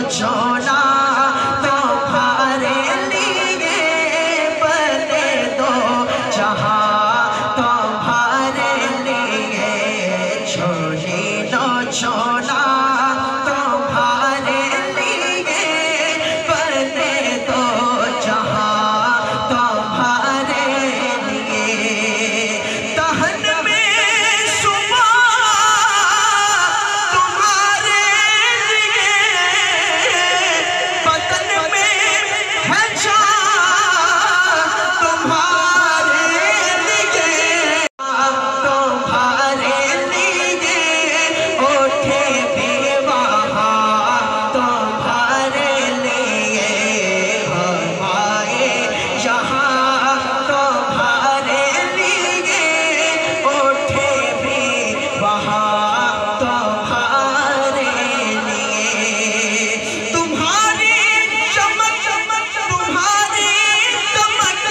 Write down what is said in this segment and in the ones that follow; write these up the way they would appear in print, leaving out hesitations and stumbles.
छोड़ा तुम्हारे लिए बने दो जहां तुम्हारे लिए छोड़ी नो छोड़ा तुम्हारे लिए बने दो जहां तुम्हारे लिए दहन में सुबह तुम्हारे लिए बदन में है जान तुम्हारे लिए तुम्हारे लिए उठे भी वहाँ तुम्हारे लिए हमारे यहाँ तुम्हारे लिए उठे भी वहाँ तुम्हारे लिए तुम्हारी चमक तुम्हारी दमक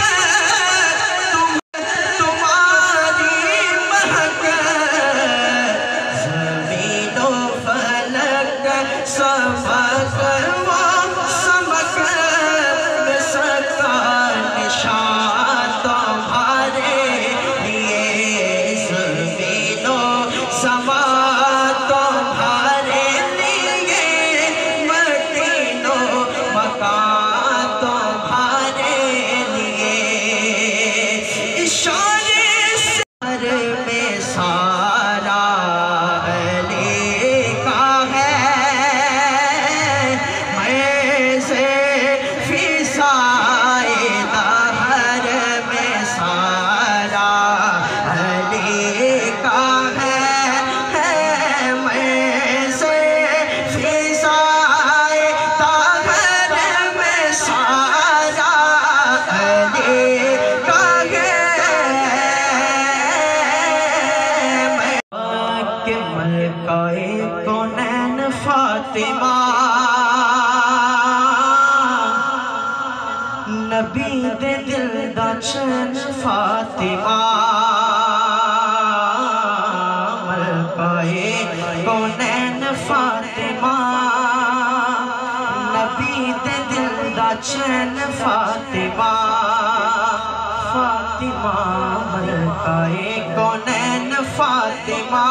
तुम्हारी महक ज़मीनो फलक समक वो समक में सका निशान तुम्हारे लिए ज़मीनो समा तुम्हारे लिए मदीनो मकान तुम्हारे लिए इशारे से में सारा अली का है मैं से फिसाए दहर में सारा अली का है मैं से फिसाए दहर में सारा अली का के मलकाए कौनैन फातिमा नबी दे दिल दा चैन फातिमा मलकाए कौनैन फातिमा नबी दे दिल दा चैन फातिमा फातिमा मलकाए कौनैन फातिमा